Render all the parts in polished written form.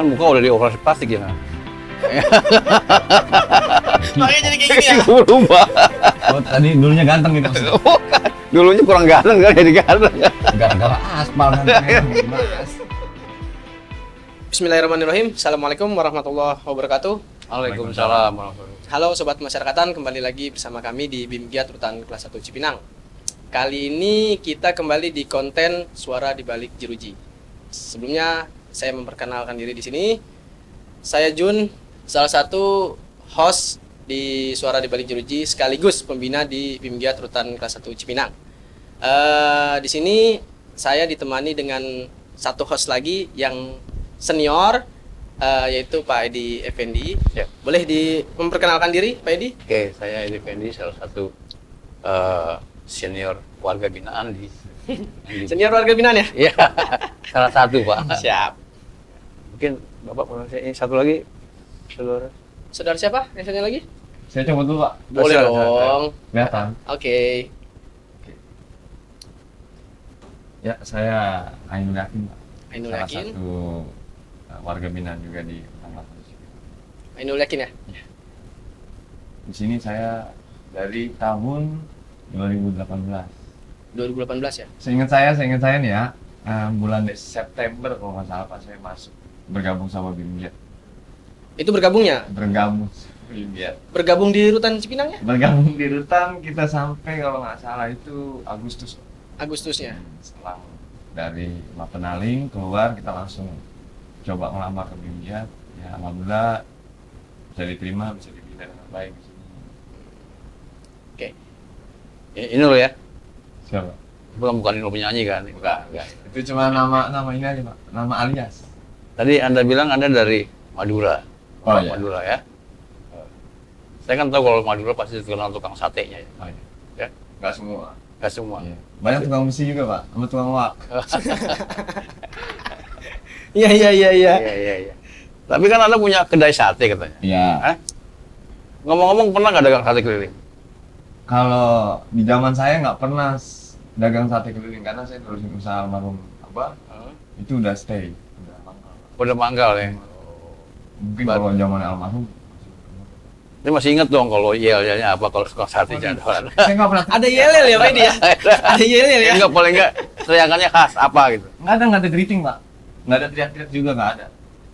Jangan muka udah dioperasi plastik ya. Makanya jadi kayak gini ya. Berubah. Oh, tadi dulunya ganteng gitu maksudnya. Dulunya kurang ganteng kan jadi ganteng. Gara-gara aspal gantengnya. Mas. Bismillahirrahmanirrahim. Assalamualaikum warahmatullahi wabarakatuh. Waalaikumsalam warahmatullahi. Halo Sobat Masyarakatan, kembali lagi bersama kami di BIM Giat Rutan Kelas 1 Cipinang. Kali ini kita kembali di konten Suara di Balik Jeruji. Sebelumnya saya memperkenalkan diri di sini. Saya Jun, salah satu host di Suara di Balik Jeruji sekaligus pembina di BIM Giat Rutan Kelas 1 Cipinang. Di sini saya ditemani dengan satu host lagi yang senior, yaitu Pak Edi Effendi. Ya. Boleh memperkenalkan diri, Pak Edi? Oke, saya Edi Fendi, salah satu senior warga binaan di Senior warga binaan ya? Iya, salah satu Pak. Siap. Mungkin Bapak ini satu lagi, saudara. Saudara siapa? Yang satunya lagi? Saya coba dulu, Pak. Boleh dong. Kelihatan. Oke. Ya, saya Ainul Yakin, Pak. Ainul Salah Yakin. satu warga binaan juga di Tangerang. Ainul Yakin ya? Di sini saya dari tahun 2018. 2018 ya? Seingat saya nih ya, bulan September kalau nggak salah Pak, saya masuk bergabung sama BIM Giat. Itu bergabungnya? Bergabung sama BIM Giat. Bergabung di Rutan Cipinang ya? Bergabung di Rutan kita sampai kalau nggak salah itu Agustus. Agustusnya. Setelah dari Mapenaling keluar kita langsung coba ngelamar ke BIM Giat. Ya alhamdulillah bisa diterima, bisa dibina dengan baik di sini. Oke. Ini loh ya, Siapa? bukan ini penyanyi kan? Bukan. Itu cuma nama ini aja Pak, nama alias. Tadi Anda bilang Anda dari Madura. Oh, iya. Madura ya. Saya kan tahu kalau Madura pasti terkenal tukang satenya ya. Oh, iya. Ya? Nggak semua. Nggak semua. Iya. Banyak tukang besi juga Pak, sama tukang wak. Iya. Iya. Tapi kan Anda punya kedai sate katanya. Iya. Hah? Ngomong-ngomong pernah nggak dagang sate keliling? Kalau di zaman saya nggak pernah dagang sate keliling karena saya terusin usaha almarhum Abah, itu udah stay, udah mangkal. Udah manggal ya. Mungkin kalau zaman almarhum Ini masih inget dong kalau yel-yelnya apa kalau suka sate jadwal. saya nggak pernah. Ada yel-yel ya Pak Edi ya? Ada yel-yel ya? Enggak, paling enggak teriakannya khas apa gitu. Nggak ada greeting Pak, nggak ada teriak-teriak juga nggak ada.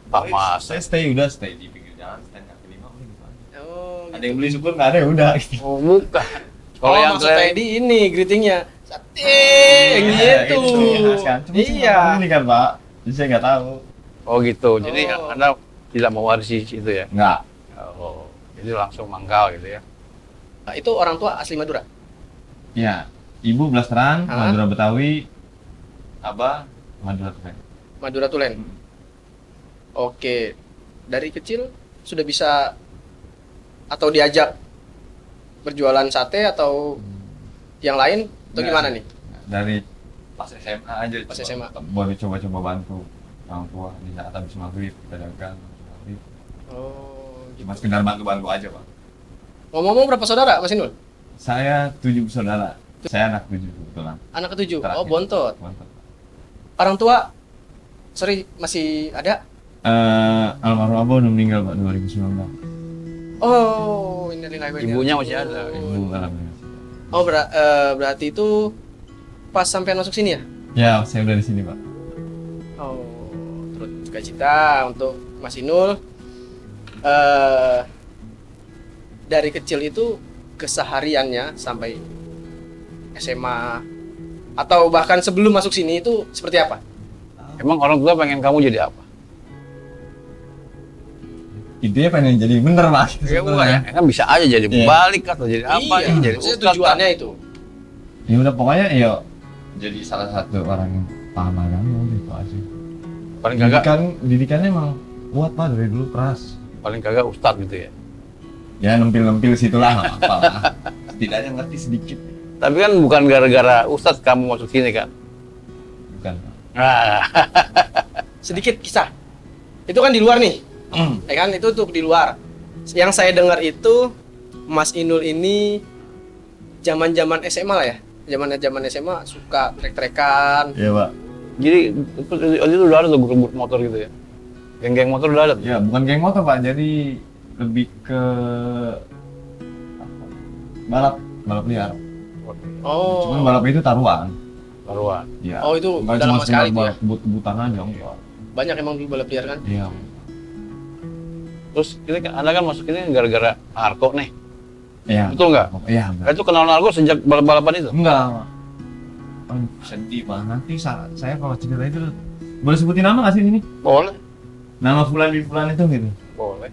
Pak Mas. Saya udah stay di pinggir jalan, stand kaki lima udah gitu aja. Oh, Ada yang beli syukur nggak ada ya udah. Oh, bukan. Kalau yang maksud Pak Edi ini greetingnya sate gitu. Iya. Ini kan Pak, jadi saya nggak tahu. Oh gitu. Jadi Oh. Anda tidak mewarisi itu ya. Nggak. Oh. Jadi langsung mangkal gitu ya. Nah, itu orang tua asli Madura. Ya, ibu Blasteran, Hah? Madura Betawi, Abah Madura Tulen. Madura Tulen. Oke. Dari kecil sudah bisa atau diajak berjualan sate atau yang lain atau Nggak gimana sih. nih? Dari pas SMA aja. Pas SMA. Boleh coba-coba bantu orang tua di saat habis maghrib, kita dagang. Oh, Cuma sekedar bantu-bantu aja Pak. ngomong-ngomong berapa saudara Mas Inul? Saya 7 bersaudara. Saya anak 7 kebetulan. Anak ketujuh. Terakhir. Oh, bontot. Mantap. Orang tua masih ada? Almarhum Abah udah meninggal Pak 2019. Oh, innalillahi wa inna Ibunya ilaihi masih ada. raji'un. Ibu alhamdulillah. Oh, berarti itu pas sampean masuk sini ya? Ya, saya udah di sini Pak. Oh, turut duka cita untuk Mas Inul. Dari kecil itu kesehariannya sampai SMA atau bahkan sebelum masuk sini itu seperti apa? Emang orang tua pengen kamu jadi apa? Idenya pengen jadi bener Pak. Ya, bukan, ya. Kan bisa aja jadi Iya. pembalik atau jadi apa Iya, ya, jadi maksudnya ustadz. tujuannya itu. Ya udah pokoknya ya jadi salah satu orang yang paham agama gitu aja. Paling kagak, Didikannya emang kuat Pak dari dulu keras. paling kagak ustadz gitu ya. Ya nempil-nempil situlah nggak apa lah. Setidaknya ngerti sedikit. Tapi kan bukan gara-gara ustadz kamu masuk sini kan? Bukan. Nah, Sedikit kisah. Itu kan di luar nih. Ya kan itu tuh di luar. Yang saya dengar itu Mas Inul ini zaman-zaman SMA lah ya. Zaman SMA suka trek-trekan. Iya Pak. jadi itu udah ada tuh grup motor gitu ya. Geng-geng motor udah ada tuh? Ya bukan geng motor Pak, jadi lebih ke apa, balap liar. Oh. Cuman balap itu taruhan. Taruhan. Ya. Oh, itu Nggak udah cuma lama sekali sekedar tuh ya? balap kebut-kebutan aja enggak. Banyak emang dulu balap liar kan? Iya. Terus ini kan Anda kan masuk ini gara-gara narko nih. Iya. Betul nggak? Iya, Nah, benar. itu kenal narko sejak balap-balapan itu? Enggak. Oh, sedih Pak. Nanti saya kalau cerita itu boleh sebutin nama nggak sih ini? Boleh. Nama fulan bin fulan itu gitu. Boleh.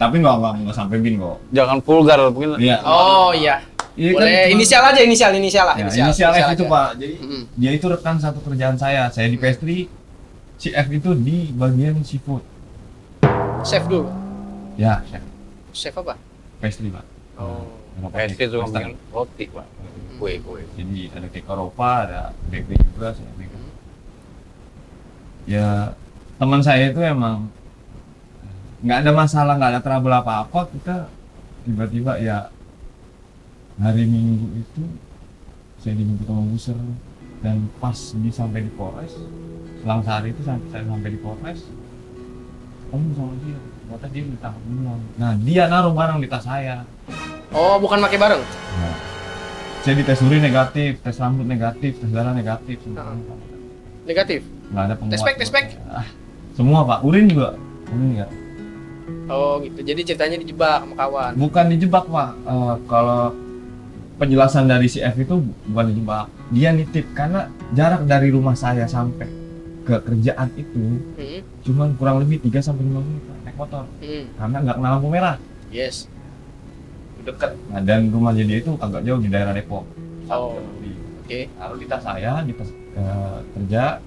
Tapi nggak sampai bin kok. Jangan vulgar mungkin. Iya. Oh iya. Iya kan, Boleh cuma- inisial aja, inisial lah. Ya, inisial F itu aja. Pak. Jadi Mm-mm. dia itu rekan satu kerjaan saya. Saya di pastry, si F itu di bagian seafood. Chef dulu. Ya, chef. Chef apa? Pastry Pak. Oh. Pasti itu Pasta. bikin roti, Pak. Kue. Jadi ada cake Eropa, ada bakery juga saya pegang. Ya teman saya itu emang nggak ada masalah, nggak ada trouble apa-apa. Kita tiba-tiba ya hari Minggu itu saya dijemput sama buser dan pas sampai di Polres, selang sehari itu saya sampai di Polres, kamu sama dia, ternyata dia minta pulang. Nah dia naruh barang di tas saya. Oh, bukan pakai bareng? Nah, saya dites urin negatif, tes rambut negatif, tes darah negatif, semua. Negatif. Nggak ada penguat. Tes pack. Ah, semua Pak, urin juga. Urin nggak. Oh, gitu. Jadi ceritanya dijebak sama kawan. Bukan dijebak Pak. Kalau penjelasan dari si F itu bukan dijebak. Dia nitip karena jarak dari rumah saya sampai ke kerjaan itu Hmm. cuman kurang lebih 3-5 menit Pak, naik motor. Karena nggak kena lampu merah. Yes. Dekat. Nah, dan rumahnya dia itu agak jauh di daerah Depok. Oh. Jam lebih. Oke. Taruh di tas saya, di tas kerja,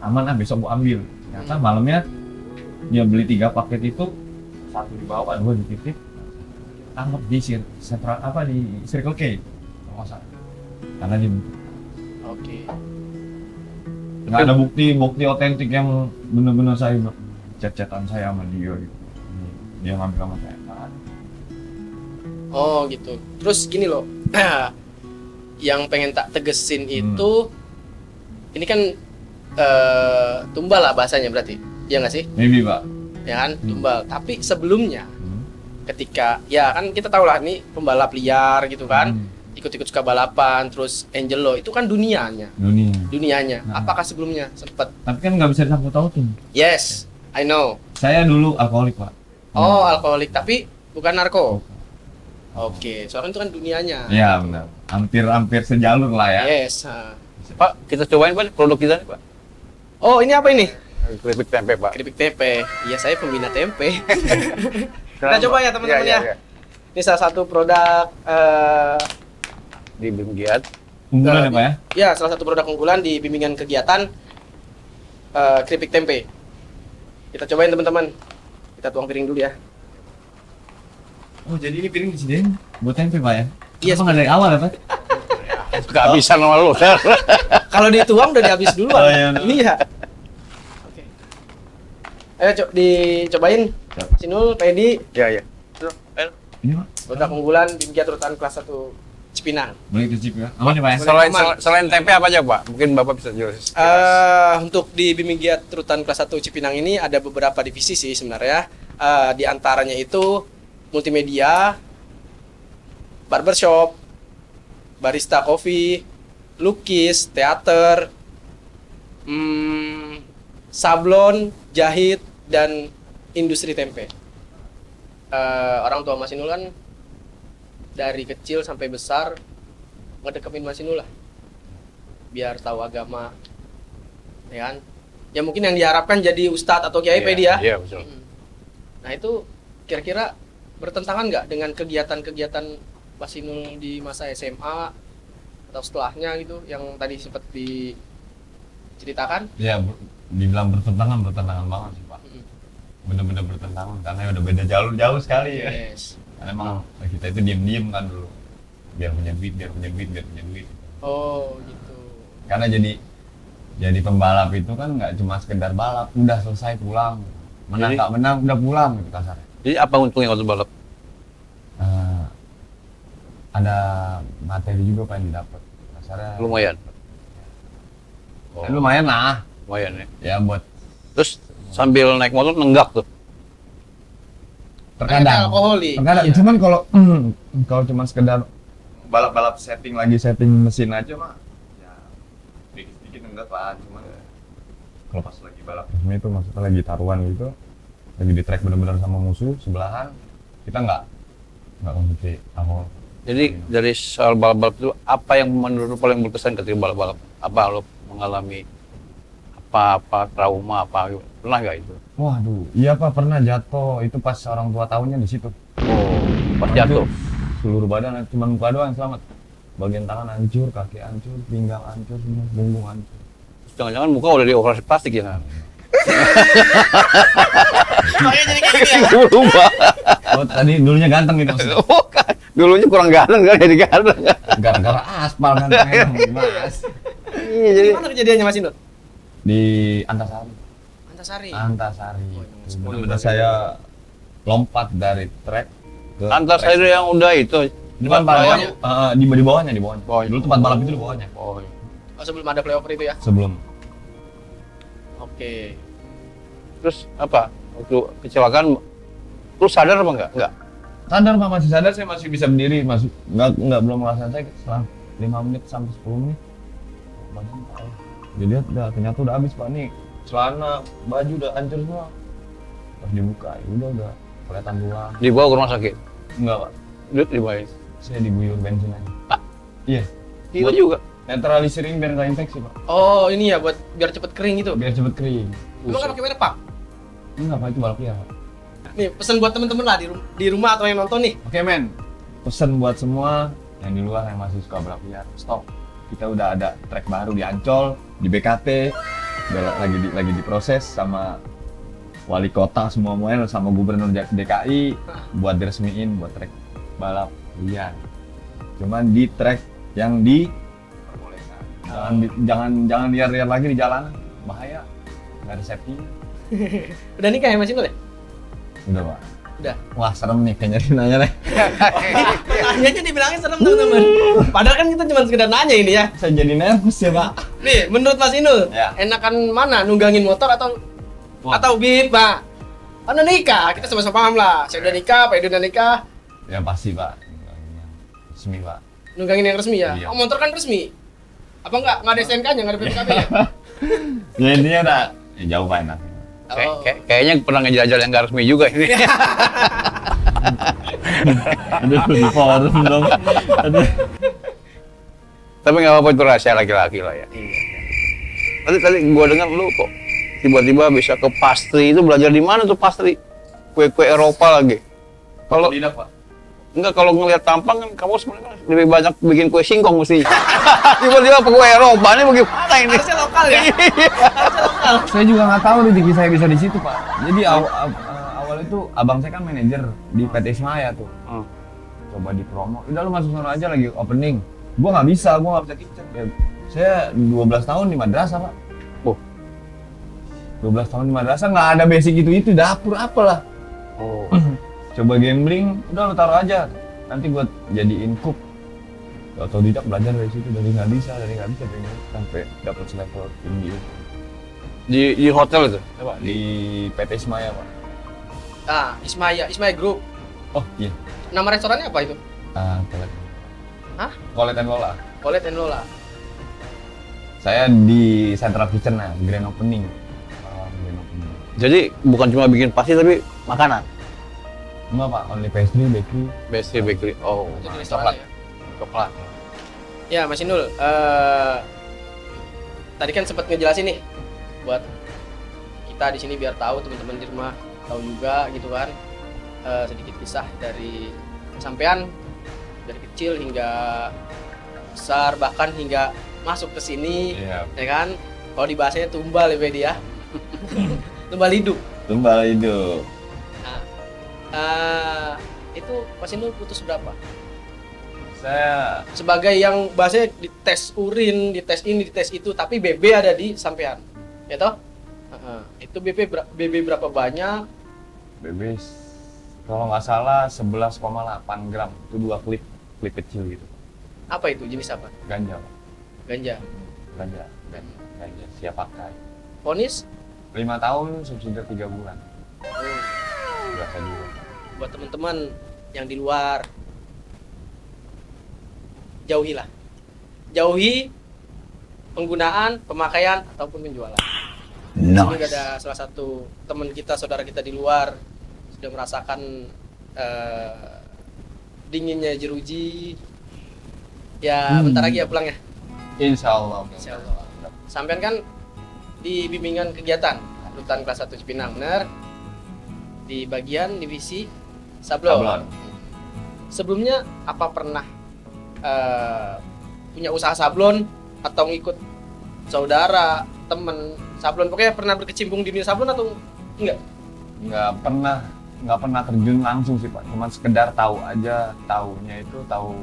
aman besok gua ambil. Ternyata malamnya dia beli 3 paket itu, 1 dibawa, 2 dititip, tangkap di di Circle K, kalau nggak salah. Karena dia Oke. nggak ada bukti otentik yang benar-benar saya chat-chatan saya sama dia gitu. Dia ngambil sama saya. Oh, gitu. Terus gini loh. Yang pengen tak tegesin itu ini kan tumbal lah bahasanya berarti. Iya nggak sih? Maybe Pak. Ya kan? Tumbal. Tapi sebelumnya ketika ya kan kita tahu lah ini pembalap liar gitu kan. Ikut-ikut suka balapan, terus Angelo itu kan dunianya. Nah. Apakah sebelumnya sempet? Tapi kan nggak bisa disangkut-pautin. Yes, I know. Saya dulu alkoholik Pak. Oh, alkoholik tapi bukan narko. Oke, soalnya itu kan dunianya. Iya benar. Hampir sejalur lah ya. Yes. Pak, kita cobain Pak produk kita nih, Pak. Oh, ini apa ini? Keripik tempe, Pak. Keripik tempe. Iya, saya pembina tempe. Kita coba ya teman-teman Iya, ya. iya. Ini salah satu produk Di Bim Giat. Unggulan ya Pak ya? ya salah satu produk unggulan di bimbingan kegiatan keripik tempe. Kita cobain teman-teman. Kita tuang piring dulu ya. Oh jadi ini piring disediain buat tempe Pak ya? Iya, Apa nggak dari awal ya Pak? Kehabisan sama lu. Kalau dituang udah dihabis duluan. Oh, iya, benar. Iya. Oke. Ayo dicobain. Mas Inul, Pak Edi, Iya, iya. Ayo. Ini Pak. produk unggulan Bimgiat Rutan kelas 1 Cipinang. Boleh dicip ya? Aman ya Pak ya? Selain tempe apa aja, Pak? Mungkin Bapak bisa jelas. Untuk di Bimgiat Rutan kelas 1 Cipinang ini ada beberapa divisi sih sebenarnya. Di antaranya itu multimedia, barbershop, barista kopi, lukis, teater, sablon, jahit, dan industri tempe. Orang tua Mas Inul kan dari kecil sampai besar ngedekemin Mas Inul lah, biar tahu agama, ya kan? Ya mungkin yang diharapkan jadi ustadz atau kiai Pak Edi ya. Iya, betul. Nah itu kira-kira bertentangan nggak dengan kegiatan-kegiatan Mas Inul di masa SMA atau setelahnya gitu yang tadi sempat diceritakan? Ya dibilang bertentangan banget sih Pak. Bener-bener bertentangan karena udah beda jauh sekali ya. Yes. Karena emang kita itu diem kan dulu. Biar punya duit. Oh gitu. Karena jadi pembalap itu kan nggak cuma sekedar balap, udah selesai pulang. Menang Jadi- tak menang udah pulang gitu kasarnya. Jadi apa untungnya waktu balap? Ada materi juga Pak yang didapat. Kasarnya Lumayan. Oh, lumayan lah. lumayan ya. Ya buat Terus Terus sambil naik motor nenggak tuh. Terkadang. Alkoholi. Terkadang. Iya. Cuman kalau cuma sekedar balap-balap setting mesin aja mah ya dikit-dikit enggak lah, cuman kalau pas lagi balap resmi itu maksudnya lagi taruhan gitu, lagi di track benar-benar sama musuh sebelahan, kita nggak konsumsi alkohol. Jadi dari soal balap-balap itu apa yang menurut lu paling berkesan ketika balap-balap? Apa lo mengalami apa trauma apa gitu? Pernah nggak itu? Waduh, iya Pak, pernah jatuh itu pas orang tua tahunya di situ. Oh, pas jatuh. Seluruh badan cuma muka doang yang selamat. Bagian tangan hancur, kaki hancur, pinggang hancur, semua punggung hancur. Terus jangan-jangan muka udah dioperasi plastik ya kan? Makanya jadi kayak gini ya. Dulu Pak. Oh, tadi dulunya ganteng gitu maksudnya. Oh, kan. Dulunya kurang ganteng kan jadi ganteng. Gara-gara aspal kan Mas. Iya jadi. Gimana kejadiannya Mas Indul? Di Antasari. Antasari. Antasari. Oh, emang Itu sepuluh benar-benar berarti. saya lompat dari track ke Antasari yang udah itu. Depan Bawahnya. di bawahnya. Bawahnya. Dulu tempat balap itu di bawahnya. Oh, iya. Oh, sebelum ada flyover itu ya? Sebelum. Oke. Terus apa? Waktu kecelakaan lu sadar apa enggak? Enggak. Sadar Pak, masih sadar, saya masih bisa berdiri, masih nggak belum ngerasain sakit setelah 5 menit sampai 10 menit. Badan tahu. Jadi udah ternyata udah habis Pak, nih celana, baju udah hancur semua. Pas dibuka, ya udah kelihatan tulang. Dibawa ke rumah sakit. Enggak Pak, Duit dibayar. saya diguyur bensin aja. Ah. Iya, Gila juga. netraliserin biar nggak infeksi Pak, Oh, ini ya buat biar cepet kering gitu. biar cepet kering. Emang nggak pakai merek, Pak? Enggak Pak, itu balap liar Pak. Nih, pesan buat temen-temen lah di rumah atau yang nonton nih. Oke men, pesan buat semua yang di luar yang masih suka balap liar, stop. Kita udah ada track baru di Ancol, di BKT, udah lagi diproses sama wali kota semuanya sama gubernur DKI buat diresmiin buat track balap liar. Cuman di track yang diperbolehkan. Jangan liar-liar lagi di jalanan, bahaya. Nggak ada safety. Udah nikah ya Mas Indul ya? Udah Pak. Udah. Wah serem nih kayaknya nanya nih. Pertanyaannya dibilangin serem teman-teman. Padahal kan kita cuma sekedar nanya ini ya. Saya jadi nervous ya Pak. Nih, menurut Mas Indul, Ya. enakan mana nunggangin motor atau bip, Pak? Kan udah nikah, kita sama-sama paham lah. Saya udah nikah, Pak Edo udah nikah. Ya pasti Pak. Resmi Pak. Nunggangin yang resmi ya. Iya. Oh, motor kan resmi. Apa enggak? Enggak ada STNK-nya, enggak ada BPKB ya? Ya intinya udah jauh Pak enak. Oh. Kayaknya pernah ngejelajah yang nggak resmi juga ini. Aduh di forum dong. Aduh. Tapi nggak apa-apa itu rahasia laki-laki lah ya. Tadi gua dengar lu kok tiba-tiba bisa ke pastry itu belajar di mana tuh pastry? Kue-kue Eropa lagi. Kalau Tidak Pak. enggak kalau ngelihat tampang kan kamu sebenarnya lebih banyak bikin kue singkong mesti. Tiba-tiba kue Eropa ini bagaimana ini? Harusnya lokal ya? Harusnya lokal. Saya juga nggak tahu rezeki saya bisa di situ Pak. Jadi awal itu abang saya kan manajer di PT Ismaya tuh. Hmm. Coba di promo. Udah lu masuk sana aja lagi opening. Gua nggak bisa kitchen. Ya, saya 12 tahun di madrasah Pak. Oh. 12 tahun di madrasah nggak ada basic itu dapur apalah. Oh. Coba gambling, udah lu taruh aja. Nanti gua jadiin cook. Otodidak belajar dari situ dari nggak bisa pengen sampai dapat selevel tinggi Di hotel itu? Pak di PT Ismaya Pak. Ah, Ismaya Group. Oh iya. Nama restorannya apa itu? Kolet. Hah? Kolet and Lola. Colette and Lola. Saya di Central Kitchen grand opening. Grand opening. Jadi bukan cuma bikin pasti tapi makanan. Enggak Pak, only pastry, bakery. Basic bakery. Oh, Itu di restoran coklat. ya. Coklat. Ya, Mas Indul, tadi kan sempat ngejelasin nih buat kita di sini biar tahu teman-teman di rumah tahu juga gitu kan, sedikit kisah dari sampean dari kecil hingga besar bahkan hingga masuk ke sini, Iya. ya kan? Kalau di bahasanya tumbal ya Bedi ya, tumbal hidup. Tumbal hidup. Itu Mas Indul putus berapa? Saya Sebagai yang bahasanya dites urin, dites ini, dites itu, tapi BB ada di sampean, ya toh? Itu BB berapa banyak? bebes. Kalau nggak salah 11,8 gram. Itu 2 klip kecil gitu. Apa itu? Jenis apa? Ganja Pak. Ganja. Ganja siap pakai. Ponis? 5 tahun subsidi 3 bulan. Biasa juga. Buat teman-teman yang di luar, jauhi penggunaan, pemakaian ataupun penjualan. Ini juga ada salah satu teman kita, saudara kita di luar sudah merasakan dinginnya jeruji. Ya bentar lagi ya pulangnya. Insya Allah. Sampean kan di bimbingan kegiatan Rutan kelas 1 Cipinang, benar? Di bagian divisi sablon. Sebelumnya apa pernah punya usaha sablon atau ngikut saudara, temen sablon, pokoknya pernah berkecimpung di dunia sablon atau enggak? Nggak pernah terjun langsung sih Pak, cuma sekedar tahu aja, tahunya itu tahu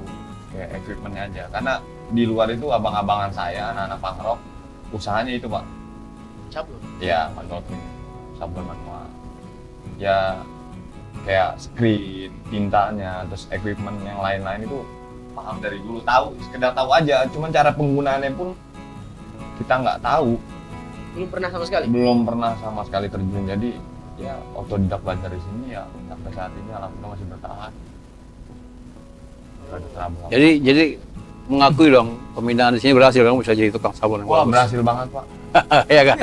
kayak equipmentnya aja, karena di luar itu abang-abangan saya, anak-anak punk rock, usahanya itu Pak. Sablon? Ya, manual cleaning, sablon manual. Ya, kayak screen, tintanya, terus equipment yang lain-lain itu paham dari dulu, tahu, sekedar tahu aja, cuman cara penggunaannya pun kita nggak tahu. Belum pernah sama sekali? Belum pernah sama sekali terjun, jadi ya otodidak belajar di sini ya sampai saat ini alhamdulillah masih bertahan. Jadi mengakui dong pemindahan di sini berhasil, kamu bisa jadi tukang sablon yang Wah, bagus. berhasil banget Pak. Ya kan?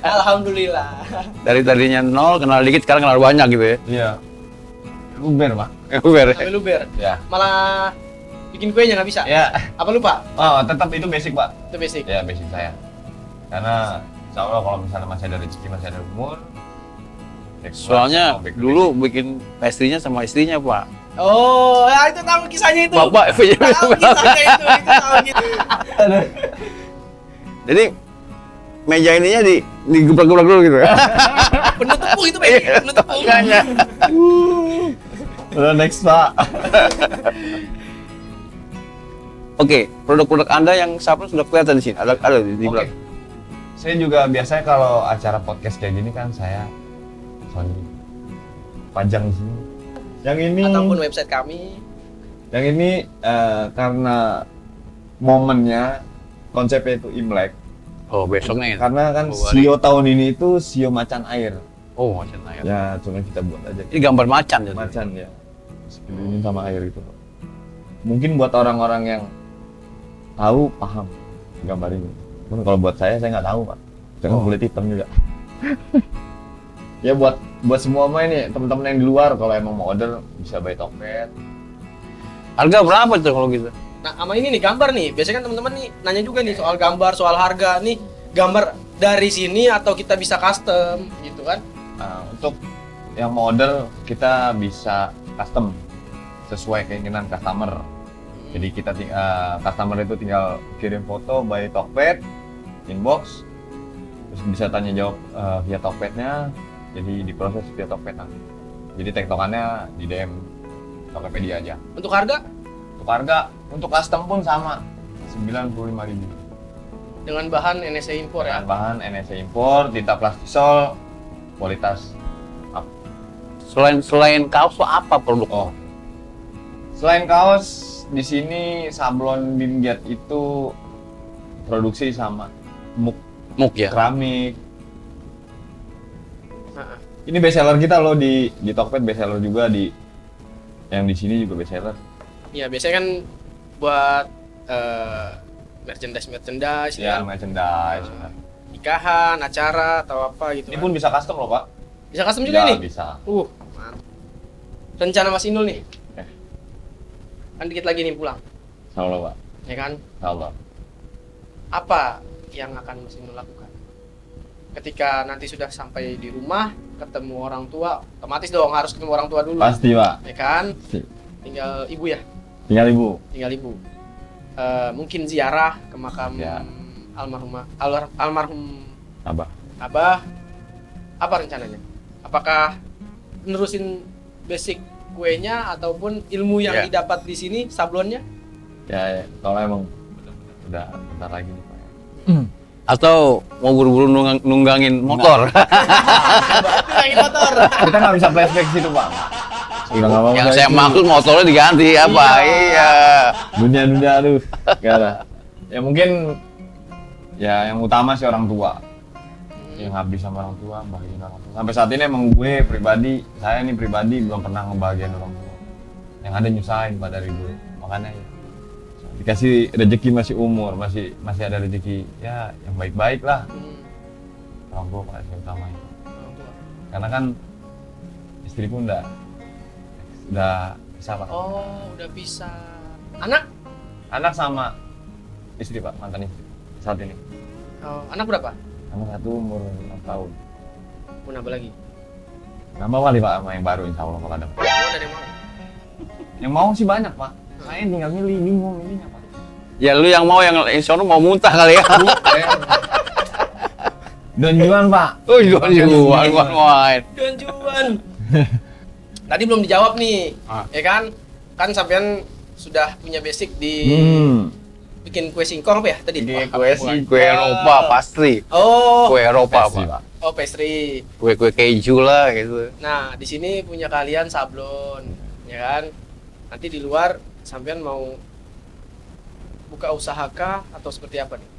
Alhamdulillah. Dari tadinya 0, kenal dikit, sekarang kenal banyak gitu ya. Iya. Luber Pak. Luber. Sampai luber. Ya. Malah bikin kuenya nggak bisa. Ya. Apa lupa? Oh, tetap itu basic Pak. Itu basic. Ya basic saya. Karena insya Allah kalau misalnya masih ada rezeki, masih ada umur. Soalnya dulu bikin pastry-nya sama istrinya Pak. Oh, ya itu tahu kisahnya itu. Bapak Tahu kisahnya itu tahu gitu. Jadi meja ininya digebrak-gebrak dulu gitu. Penuh tepung itu, Pak. Penuh tepung. Udah next Pak. Oke, produk-produk Anda yang sablon sudah kelihatan di sini. Ada di belakang. Saya juga biasanya kalau acara podcast kayak gini kan saya pajang di sini. Yang ini Ataupun website kami. Yang ini karena momennya konsepnya itu Imlek. Oh, besoknya ya. Karena kan Oh, sio tahun ini itu sio macan air. Oh, macan air. Ya, cuma kita buat aja. Ini gambar macan ya. Macan ya. Sekelilingin sama air itu. Mungkin buat orang-orang yang tahu paham gambar ini. Cuman kalau buat saya nggak tahu Pak. Jangan kulit hitam juga. Ya buat semua mah ini teman-teman yang di luar kalau emang mau order bisa buy Tokped. Harga berapa tuh kalau gitu? Nah, sama ini nih gambar nih. Biasanya kan teman-teman nih nanya juga nih soal gambar, soal harga nih. Gambar dari sini atau kita bisa custom gitu kan? Nah, untuk yang mau order kita bisa custom sesuai keinginan customer. Jadi kita customer itu tinggal kirim foto by Tokped, inbox, terus bisa tanya jawab via Tokpednya. Jadi diproses via Tokped nanti. Jadi tektokannya di DM Tokopedia aja. Untuk harga? Untuk harga, untuk custom pun sama 95.000. Dengan bahan NSA impor ya? Dengan bahan NSA impor, tinta plastisol, kualitas up. Selain kaos tuh apa produk? Oh, selain kaos, di sini sablon Bimgiat itu produksi sama Muk ya. keramik. Ini best seller kita loh di Tokped, best seller juga yang di sini juga best seller. Iya, biasanya kan buat merchandise Ya, ya. merchandise. Nikahan, acara atau apa gitu. Ini kan. pun bisa custom loh Pak. Bisa custom juga Ya, nih? bisa. Mantap. Rencana Mas Inul nih. Eh. Kan dikit lagi nih pulang, Insya Allah Pak. ya kan? Insya Allah. Apa yang akan Mas Inul lakukan? Ketika nanti sudah sampai di rumah, ketemu orang tua, otomatis dong harus ketemu orang tua dulu. Pasti Pak. Ya kan? Pasti. Tinggal ibu ya? Tinggal Ibu. Tinggal ibu. Mungkin ziarah ke makam Ya. almarhum Abah. Abah. Apa rencananya? Apakah menerusin basic kuenya ataupun ilmu yang Ya. didapat di sini sablonnya? Ya, kalau emang udah bentar lagi nih Pak. Atau mau buru-buru nunggangin motor? Nunggangin motor. Kita nggak bisa flashback situ Pak. Udah nggak mau. Yang saya maksud motornya diganti apa? Iya. Dunia aduh. Gak ada. Ya mungkin ya yang utama sih orang tua. yang ngabdi sama orang tua, bahagian orang tua. Sampai saat ini emang saya nih pribadi belum pernah ngebahagiain orang tua. Yang ada nyusahin Pak dari dulu. Makanya ya, dikasih rezeki masih umur, masih ada rezeki ya yang baik-baik lah. Orang tua Pak yang utamanya. Orang tua. Karena kan istri pun udah bisa Pak. Oh, udah bisa. Anak Sama istri Pak, mantan istri saat ini. oh, anak berapa? Anak satu umur 6 tahun. Mau nambah lagi? Nambah kali Pak sama yang baru insya Allah kalau ada. Oh, ada yang mau. Yang mau sih banyak Pak. Saya tinggal bingung milihnya Pak. Ya lu yang mau, yang sono mau muntah kali ya. Donjuan Pak. Oh, jual main. Donjuan. Tadi belum dijawab nih, ya kan? Kan sampean sudah punya basic di bikin kue singkong apa ya tadi? Kue Eropa pastry. Oh, Kue Eropa Pastry, Pak. oh pastry. Kue keju lah gitu. Nah, di sini punya kalian sablon, ya kan? Nanti di luar sampean mau buka usaha kah atau seperti apa nih?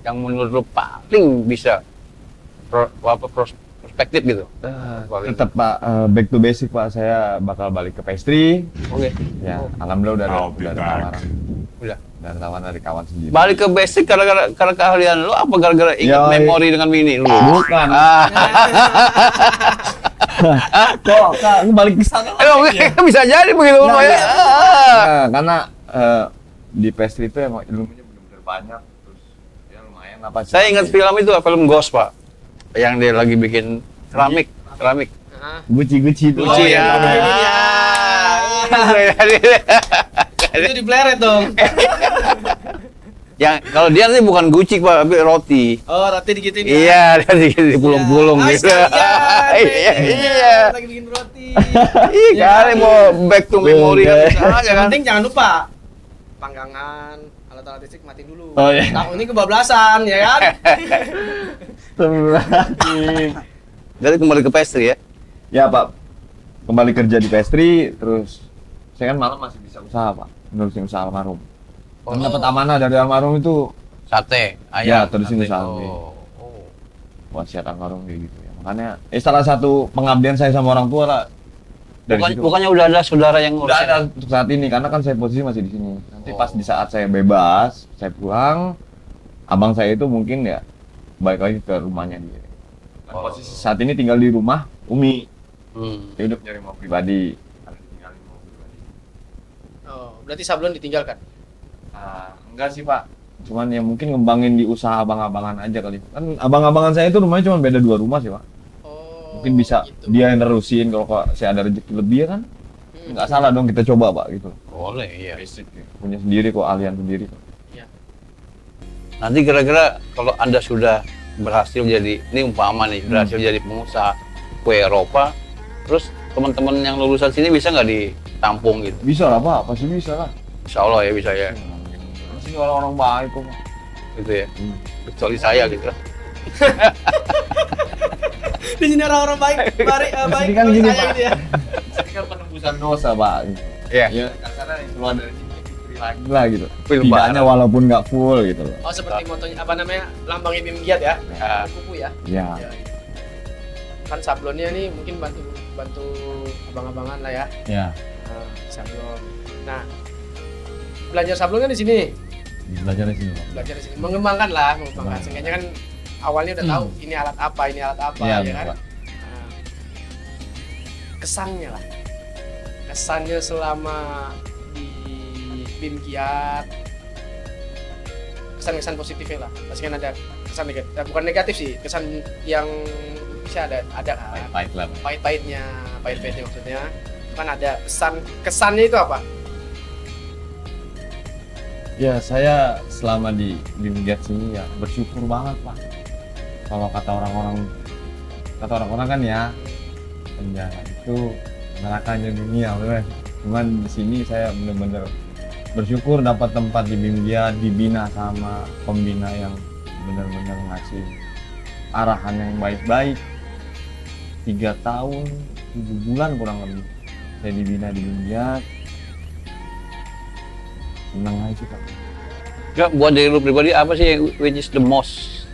Yang menurut lu paling bisa perspektif gitu. Tetap Pak, back to basic Pak. Saya bakal balik ke pastry. Oke. Ya, alhamdulillah udah ada tawaran. Udah. Dan tawaran dari kawan sendiri. Balik ke basic karena keahlian lu apa gara-gara ingat Yoi. memori dengan mini lu? Bukan. Kok aku balik ke sana? Bisa jadi begitu Nah, ya. Karena di pastry itu emang ilmunya benar-benar banyak, terus ya lumayan apa sih. Saya ingat film itu, film Ghost Pak, yang dia lagi bikin keramik. Nah, Gucci itu. Gucci ya. itu di pleret dong. Yang kalau dia sih bukan Gucci Pak, tapi roti. Oh, roti digituin ya. Iya, dia dipulung-pulung Ya. gitu. Iya. Lagi bikin roti. Iya kali mau back to memory kan bisa aja Yang kan. penting jangan lupa panggangan, alat-alat listrik mati dulu. Oh, iya. Tahun ini kebablasan, ya kan? Jadi kembali ke pastry ya. Ya Pak, kembali kerja di pastry, terus saya kan malam masih bisa usaha Pak, nerusin usaha almarhum. Dan dapat amanah dari almarhum itu Sate, Ya, ayam. terusin sate. usaha. Oh. wasiat almarhum kayak gitu ya. Makanya salah satu pengabdian saya sama orang tua lah. Dari situ. Bukannya udah ada saudara yang Udah ngurusin? ada untuk saat ini, karena kan saya posisi masih di sini. Nanti pas di saat saya bebas, saya pulang, abang saya itu mungkin ya balik lagi ke rumahnya dia. Dan posisi saat ini tinggal di rumah Umi. Dia udah punya rumah pribadi. Karena ditinggalin rumah pribadi. Oh, berarti sablon ditinggalkan. Enggak sih Pak. Cuman ya mungkin ngembangin di usaha abang-abangan aja kali. Kan abang-abangan saya itu rumahnya cuma beda 2 rumah sih Pak. Oh, Mungkin bisa gitu. dia yang nerusin kalau saya ada rezeki lebih ya kan. Nggak salah dong kita coba Pak gitu. Boleh, iya. Basic ya. Punya sendiri kok, ahlian sendiri kok. Iya. Nanti kira-kira kalau Anda sudah berhasil jadi, ini umpama nih, berhasil jadi pengusaha kue Eropa, terus teman-teman yang lulusan sini bisa nggak ditampung gitu? Bisa lah Pak, pasti bisa lah. Insya Allah ya bisa ya, Di sini orang-orang baik kok Pak. gitu ya. Kecuali saya gitu. Di sini orang-orang baik, baik, Ini kan gini saya Pak. gitu ya. Ini kan penembusan dosa Pak. Iya. Ya karena keluar dari sini istri lagi lah gitu. Film Tidaknya barat. walaupun nggak full gitu loh. Oh, seperti motonya apa namanya? Lambangnya Bim Giat ya. Ya. Kuku ya. Ya. Ya. Kan sablonnya nih mungkin bantu abang-abangan lah ya. Ya. Nah, sablon. Nah, belajar sablon kan di sini. Belajar di sini Pak. Belajar di sini. Mengembangkan. Seenggaknya kan awalnya udah tahu ini alat apa, ya Iya, kan? Pak. Nah, kesannya lah. Kesannya selama di Bim Giat. Kesan-kesan positifnya lah. Pasti kan ada kesan negatif. Bukan negatif sih, kesan yang bisa ada kan. Pahit lah Pak. Pahit-pahitnya maksudnya. Kan ada kesannya itu apa? Ya saya selama di Bimgiat sini ya bersyukur banget Pak. Kalau kata orang-orang kan ya penjara itu nerakanya dunia, bener. Cuman di sini saya benar-benar bersyukur dapat tempat di Bimgiat, dibina sama pembina yang benar-benar ngasih arahan yang baik-baik. 3 tahun 7 bulan kurang lebih saya dibina di Bimgiat. Senang aja Pak. Enggak, buat diri lu pribadi apa sih yang which is the most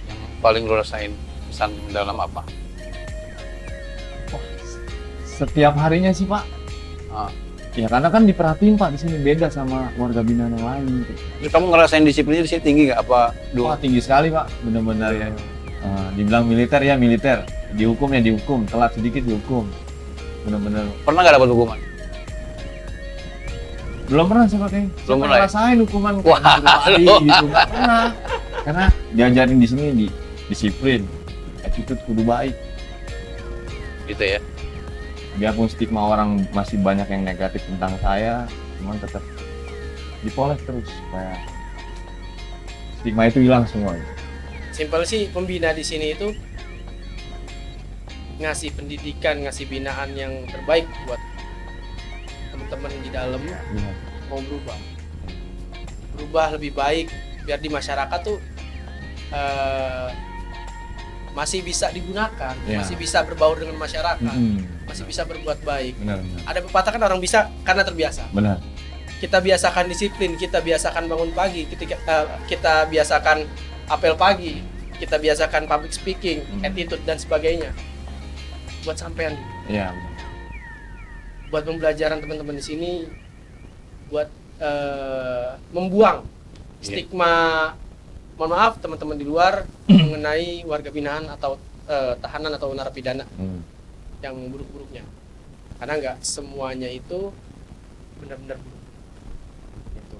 yang paling lo rasain pesan dalam apa? Setiap harinya sih Pak. Ah. Ya karena kan diperhatiin Pak, di sini beda sama warga binaan yang lain gitu. Terus kamu ngerasain disiplinnya di sini tinggi nggak? Apa Wah tinggi sekali Pak, benar-benar ya. Dibilang militer ya militer, dihukum ya dihukum, telat sedikit dihukum. Benar-benar. Pernah nggak dapat hukuman? Belum pernah sih Pak, kayaknya. Belum pernah ya? Rasain hukuman Wah, kayak lu. gitu, nggak pernah. Karena diajarin di sini di disiplin, attitude kudu baik. Gitu ya. Biarpun stigma orang masih banyak yang negatif tentang saya, cuman tetap dipoles terus supaya stigma itu hilang semua. Simpel sih, pembina di sini itu ngasih pendidikan, ngasih binaan yang terbaik buat teman-teman di dalam Iya. mau berubah lebih baik biar di masyarakat tuh masih bisa digunakan, Iya. masih bisa berbaur dengan masyarakat, Mm-mm. masih bisa berbuat baik. Benar. Ada pepatah kan orang bisa karena terbiasa. Benar. Kita biasakan disiplin, kita biasakan bangun pagi, kita biasakan apel pagi, kita biasakan public speaking, attitude dan sebagainya. Buat sampean, Iya. Benar. buat pembelajaran teman-teman di sini, buat membuang stigma, mohon maaf teman-teman di luar mengenai warga binaan atau tahanan atau narapidana yang buruk-buruknya. Karena nggak semuanya itu benar-benar buruk. Gitu.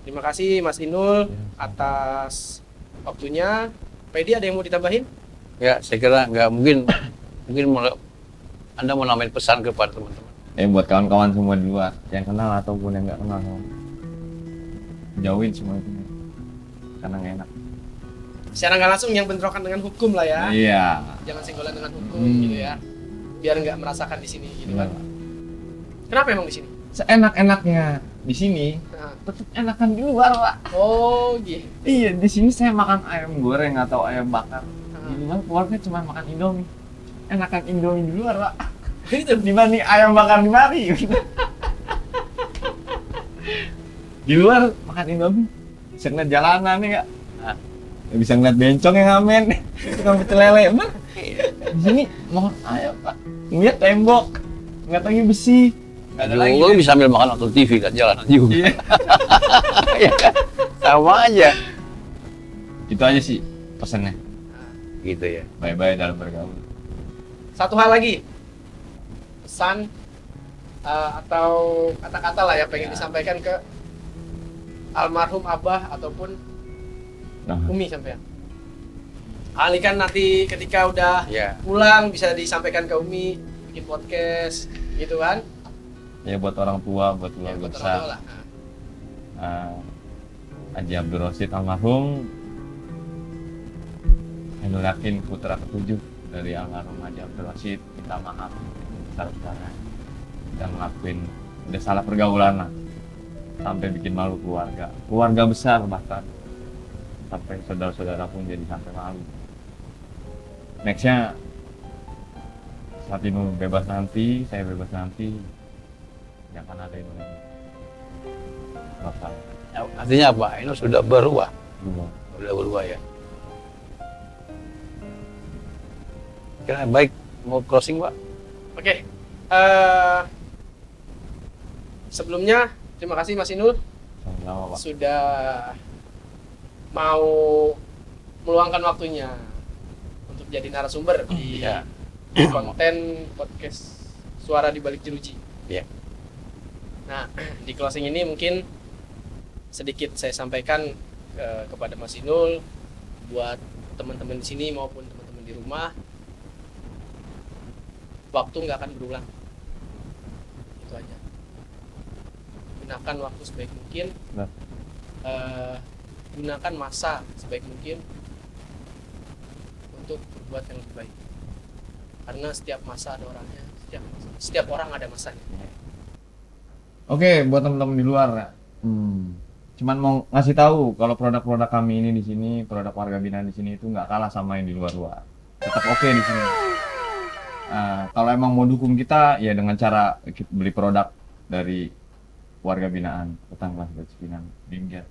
Terima kasih Mas Inul atas waktunya. Pedi ada yang mau ditambahin? Ya, saya kira nggak mungkin Anda mau nambahin pesan kepada teman-teman. Buat kawan-kawan semua di luar, yang kenal ataupun yang nggak kenal, jauhin semua itu, karena nggak enak. Secara nggak langsung yang bentrokan dengan hukum lah ya. Iya. Jangan senggolan dengan hukum gitu ya. Biar nggak merasakan di sini gitu kan. Benar. Kenapa emang di sini? Seenak-enaknya di sini, Nah. tetap enakan di luar Pak. Oh gitu. Iya, di sini saya makan ayam goreng atau ayam bakar. Ah. Di luar keluarga cuma makan Indomie. Enakan Indomie di luar Pak. Gitu. Dibanding ayam bakar di mari. Di luar makan Indomie, bisa ngeliat jalanan nih Kak. Bisa ngeliat bencong yang ngamen, tukang pecel lele, bener. Di sini makan ayam Pak, ngeliat tembok, ngeliat lagi besi. Nggak ada lagi. Juga bisa sambil makan nonton TV kan jalanan juga. Iya. Ya kan? Sama aja. Itu aja sih pesannya. Gitu ya. Bye-bye dalam bergaul. Satu hal lagi, pesan atau kata-kata lah yang pengen disampaikan ke almarhum Abah ataupun Nah, Umi sampean. Alihkan nanti ketika udah Ya. pulang bisa disampaikan ke Umi, bikin podcast gitu kan. ya buat orang tua, buat Ya, keluarga buat orang besar. tua lah. Nah, Haji Abdul Rosid almarhum, Ainul Yakin putra ketujuh dari almarhum Haji Abdul Rosid minta maaf besar-besaran dan ngelakuin udah salah pergaulan lah, sampai bikin malu keluarga besar, bahkan sampai saudara-saudara pun jadi sampai malu. Nextnya saat Inul bebas nanti, saya bebas nanti, nggak akan ada Inul lagi. Bakal Artinya apa? Ini sudah berubah. berubah. Sudah berubah ya. Kira baik, mau closing Pak? Oke. Sebelumnya terima kasih Mas Inul Sama-sama Pak. sudah mau meluangkan waktunya untuk jadi narasumber di Iya. konten podcast Suara di Balik Jeruji. Iya. Nah, di closing ini mungkin sedikit saya sampaikan kepada Mas Inul buat teman-teman di sini maupun teman-teman di rumah, waktu nggak akan berulang. Itu aja. Gunakan waktu sebaik mungkin. Nah. Gunakan masa sebaik mungkin untuk berbuat yang lebih baik. Karena setiap masa ada orangnya, setiap orang ada masanya. Oke, buat teman-teman di luar ya. Cuman mau ngasih tahu kalau produk-produk kami ini di sini, produk warga binaan di sini itu nggak kalah sama yang di luar-luar. Tetap oke di sini. Kalau emang mau dukung kita, ya dengan cara beli produk dari warga binaan, Rutan Kelas 1 Cipinang, Bimgiat.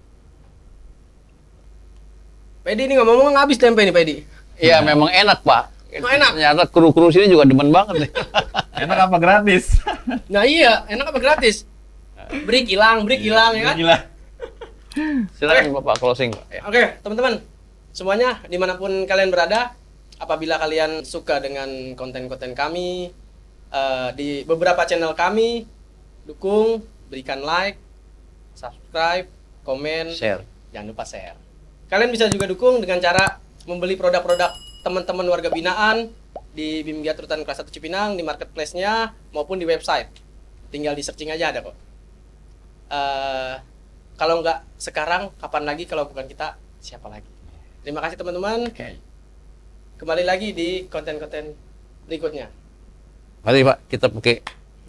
Pak Edi ini ngomong-ngomong habis tempe nih Pak Edi. Iya, memang enak, Pak. Enak. Ternyata kru-kru sini juga demen banget nih. Enak apa gratis? Nah iya, enak apa gratis? Break hilang ya kan? Gila. Silakan Bapak closing, Pak. Ya. Oke, teman-teman, semuanya dimanapun kalian berada, apabila kalian suka dengan konten-konten kami di beberapa channel kami, dukung, berikan like, subscribe, komen, Share. jangan lupa share. Kalian bisa juga dukung dengan cara membeli produk-produk teman-teman warga binaan di BIM Giat Rutan Kelas 1 Cipinang, di marketplace-nya maupun di website. Tinggal di searching aja ada kok. Kalau nggak sekarang, kapan lagi kalau bukan kita, siapa lagi? Terima kasih teman-teman. Oke. Kembali lagi di konten-konten berikutnya. Mari, Pak, kita pakai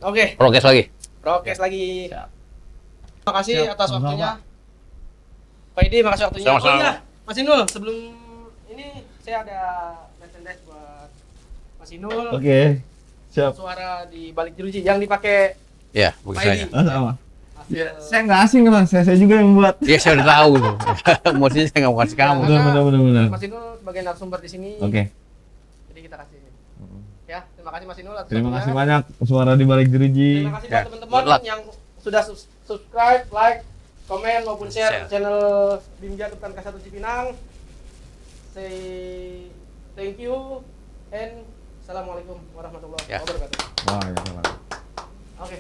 Oke, prokes lagi. prokes lagi. Siap. Terima kasih Siap, atas sama-sama. waktunya. Pak Edi, makasih waktunya. Sama-sama. Oh iya, Mas Inul, sebelum ini saya ada merchandise buat Mas Inul. Oke. Siap. Suara di balik jeruji yang dipakai Ya, bagi Pak saya. Edi. Sama. hasil- Ya, saya nggak asing Mas, saya juga yang buat. Ya, saya udah tahu tuh. Mestinya saya nggak mau kasih kamu. Benar. Mas Inul sebagai narasumber di sini. Oke. Jadi kita kasih ini. Ya, terima kasih Mas Inul atas Terima waktunya. kasih banyak suara di balik jeruji. Terima kasih Ya, buat good teman-teman luck. yang sudah subscribe, like, komen maupun share Share. channel BIM Giat Rutan Kelas 1 Cipinang. Say thank you and assalamualaikum warahmatullahi Ya. wabarakatuh. Wah, ya, Oke.